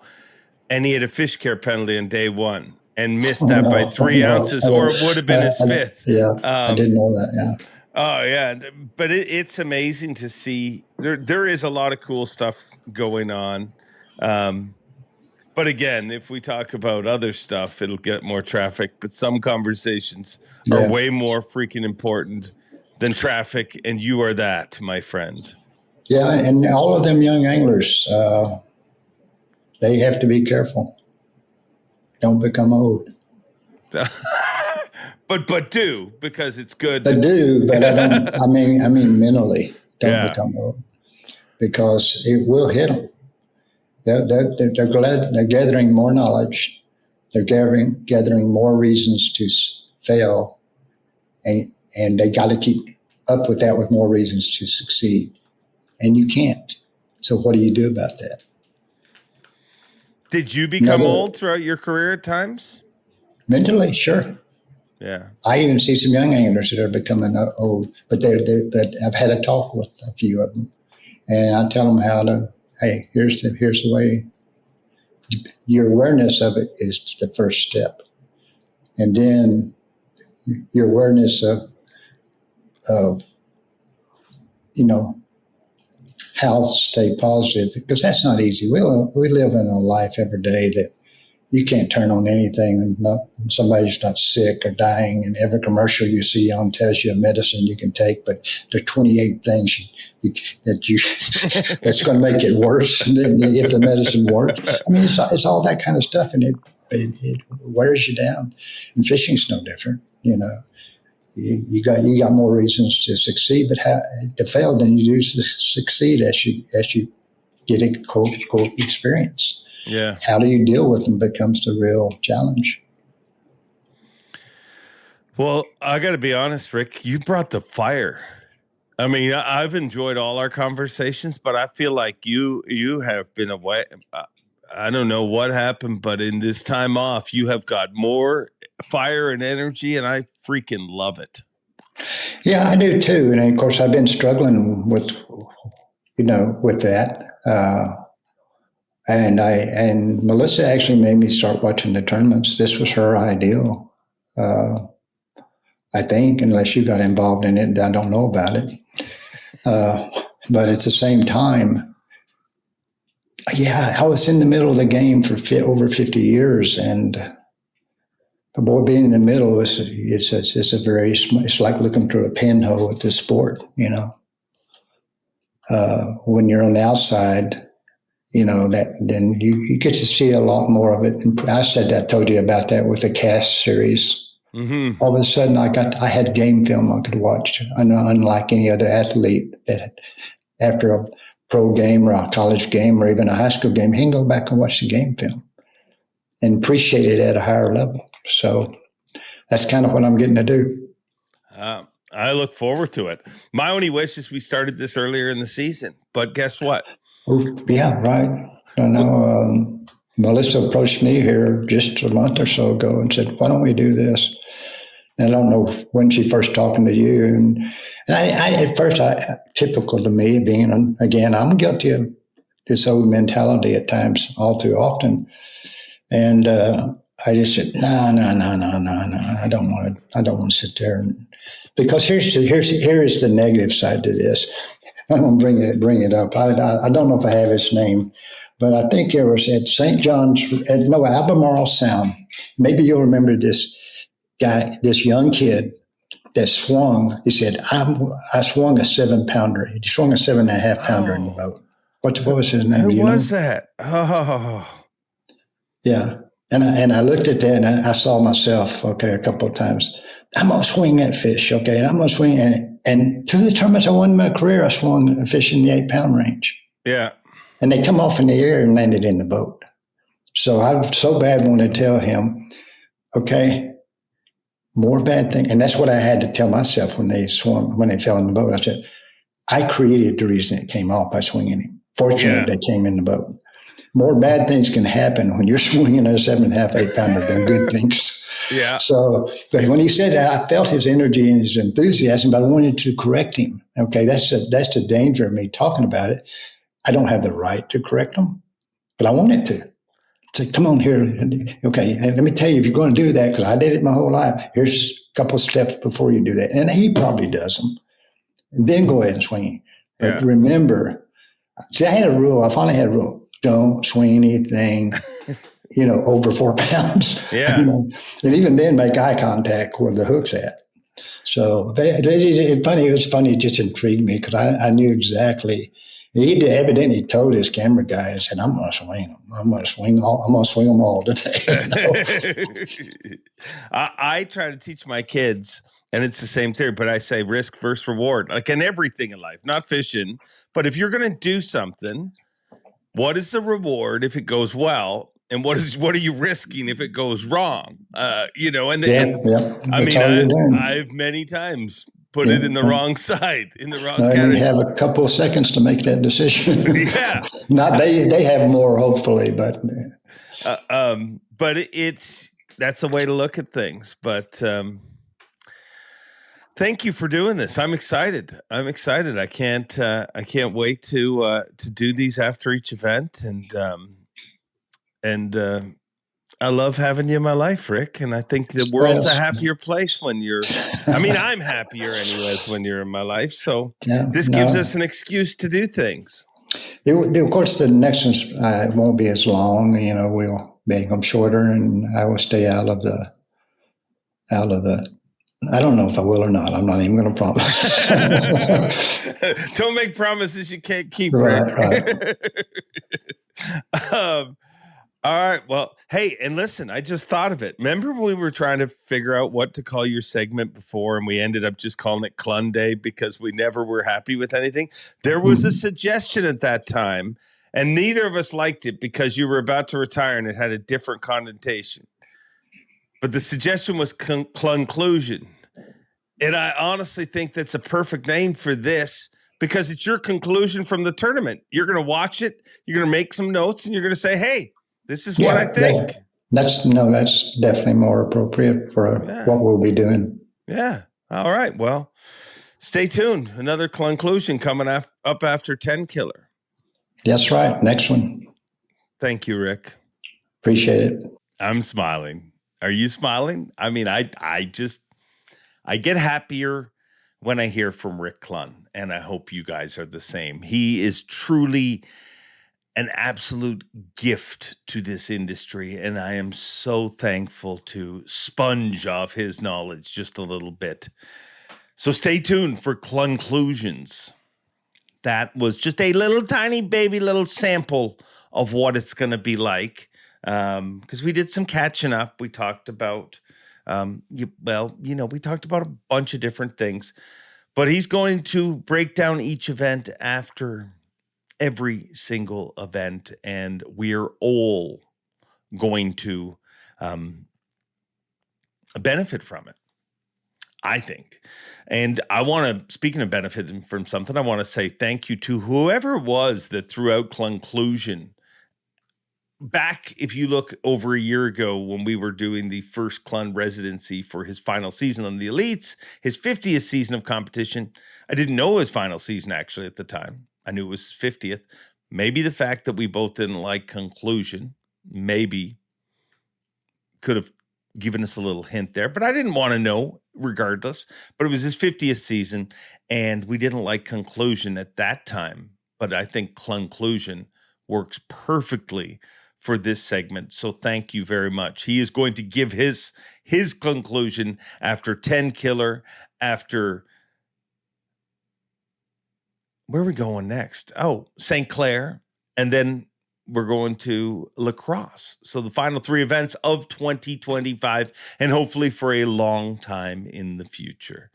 and he had a fish care penalty on day 1 and missed that by 3 ounces, or it would have been his 5th. I didn't know that. Yeah. Oh yeah, but it's amazing to see. There is a lot of cool stuff going on. But again, if we talk about other stuff, it'll get more traffic. But some conversations are way more freaking important than traffic, and you are that, my friend. Yeah, and all of them young anglers, they have to be careful. Don't become old. But do, because it's good. But I don't. I mean, mentally, don't become old, because it will hit them. They're gathering more knowledge. They're gathering more reasons to fail, and they got to keep up with that with more reasons to succeed. And you can't. So what do you do about that? Did you become old throughout your career at times? Mentally, sure. Yeah. I even see some young anglers that are becoming old, but but I've had a talk with a few of them, and I tell them hey, here's the way. Your awareness of it is the first step, and then your awareness of how to stay positive, because that's not easy. We live in a life every day that you can't turn on anything and somebody's not sick or dying, and every commercial you see on tells you a medicine you can take, but there are 28 things that's going to make it worse than if the medicine worked. I mean, it's all that kind of stuff, and it wears you down. And fishing's no different. You got more reasons to succeed, but to fail than you do to succeed as you get a quote experience. Yeah. How do you deal with them becomes the real challenge. Well, I got to be honest, Rick, you brought the fire. I mean, I've enjoyed all our conversations, but I feel like you have been away. I don't know what happened, but in this time off, you have got more fire and energy, and I freaking love it. Yeah, I do too. And of course, I've been struggling with that. And Melissa actually made me start watching the tournaments. This was her ideal, I think, unless you got involved in it. I don't know about it. But at the same time, I was in the middle of the game for over 50 years, and the boy being in the middle it's like looking through a pinhole at the sport. When you're on the outside, then you get to see a lot more of it. And I told you about that with the cast series. Mm-hmm. All of a sudden, I had game film I could watch, unlike any other athlete that after a pro game or a college game or even a high school game, he can go back and watch the game film and appreciate it at a higher level. So that's kind of what I'm getting to do. I look forward to it. My only wish is we started this earlier in the season, but guess what? Yeah, right. I know. Melissa approached me here just a month or so ago and said, "Why don't we do this?" And I don't know when she first talking to you. And I at first, typical to me, being, again, I'm guilty of this old mentality at times, all too often. And I just said, no. I don't want to sit there. Because here is the negative side to this. I'm going to bring it up. I don't know if I have his name, but I think it was at St. John's, Albemarle Sound. Maybe you'll remember this guy, this young kid that swung. He said, I swung a 7-pounder. He swung a 7.5 pounder in the boat. What was his name? Who was that? Oh. Yeah. And I looked at that and I saw myself, a couple of times. I'm going to swing that fish, okay? And I'm going to swing it. And two of the tournaments I won in my career, I swung a fish in the 8-pound range. Yeah. And they come off in the air and landed in the boat. So I so bad wanted to tell him, okay, more bad thing. And that's what I had to tell myself when they fell in the boat. I said, I created the reason it came off by swinging him. Fortunately, they came in the boat. More bad things can happen when you're swinging a 7.5, 8-pounder than good things. Yeah. So, but when he said that, I felt his energy and his enthusiasm, but I wanted to correct him. Okay, that's the danger of me talking about it. I don't have the right to correct him, but I wanted to. Say, come on here. Okay, and let me tell you, if you're going to do that, because I did it my whole life, here's a couple of steps before you do that. And he probably does them. And then go ahead and swing. But remember, see, I finally had a rule. Don't swing anything, over 4 pounds. Yeah. And even then make eye contact where the hook's at. So it was funny. It just intrigued me because I knew exactly. He evidently told his camera guy, I said, I'm going to swing them. I'm going to swing them all today. I try to teach my kids, and it's the same theory, but I say risk versus reward, like in everything in life, not fishing. But if you're going to do something, what is the reward if it goes well? And what are you risking if it goes wrong? I mean, I've many times put it in the wrong side, in the wrong category. You have a couple of seconds to make that decision. Yeah. Not they have more, hopefully, but that's a way to look at things. But thank you for doing this. I'm excited. I can't wait to do these after each event, and I love having you in my life, Rick. And I think the world's a happier place when you're. I mean, I'm happier anyways when you're in my life. So this gives us an excuse to do things. Of course, the next one won't be as long. We'll make them shorter, and I will stay out of the. I don't know if I will or not. I'm not even going to promise. Don't make promises you can't keep. Right. All right. Well, hey, and listen, I just thought of it. Remember when we were trying to figure out what to call your segment before, and we ended up just calling it Clunn Day because we never were happy with anything? There was a suggestion at that time, and neither of us liked it because you were about to retire and it had a different connotation. But the suggestion was Clunn-Clusion. And I honestly think that's a perfect name for this because it's your conclusion from the tournament. You're going to watch it, you're going to make some notes, and you're going to say, hey, this is what I think. That's definitely more appropriate for what we'll be doing. Yeah. All right. Well, stay tuned. Another Clunn-Clusion coming up after 10 Killer. That's right. Next one. Thank you, Rick. Appreciate it. I'm smiling. Are you smiling? I mean, I get happier when I hear from Rick Clunn, and I hope you guys are the same. He is truly an absolute gift to this industry, and I am so thankful to sponge off his knowledge just a little bit. So stay tuned for Clunn-Clusions. That was just a little tiny baby little sample of what it's going to be like, because we did some catching up. We talked about, we talked about a bunch of different things, but he's going to break down each event after every single event, and we're all going to benefit from it, I think. And I want to, speaking of benefiting from something, I want to say thank you to whoever it was that threw out Clunn-Clusion. Back, if you look over a year ago when we were doing the first Clunn residency for his final season on the Elites, his 50th season of competition, I didn't know his final season actually at the time. I knew it was his 50th. Maybe the fact that we both didn't like Conclusion maybe could have given us a little hint there, but I didn't want to know regardless. But it was his 50th season, and we didn't like Conclusion at that time. But I think Clunn-Clusion works perfectly for this segment. So thank you very much. He is going to give his conclusion after 10 Killer, after... Where are we going next? Oh, St. Clair. And then we're going to La Crosse. So the final 3 events of 2025, and hopefully for a long time in the future.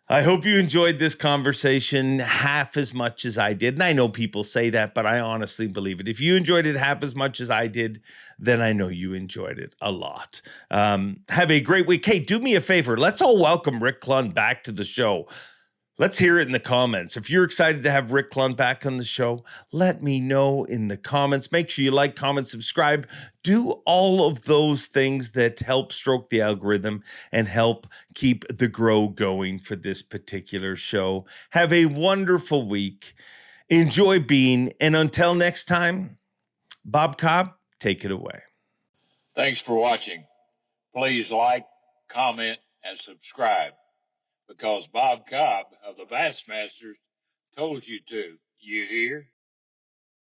I hope you enjoyed this conversation half as much as I did. And I know people say that, but I honestly believe it. If you enjoyed it half as much as I did, then I know you enjoyed it a lot. Have a great week. Hey, do me a favor. Let's all welcome Rick Clunn back to the show. Let's hear it in the comments. If you're excited to have Rick Clunn back on the show, let me know in the comments. Make sure you like, comment, subscribe. Do all of those things that help stroke the algorithm and help keep the grow going for this particular show. Have a wonderful week. Enjoy being, and until next time, Bob Cobb, take it away. Thanks for watching. Please like, comment, and subscribe, because Bob Cobb of the Bassmasters told you to. You hear?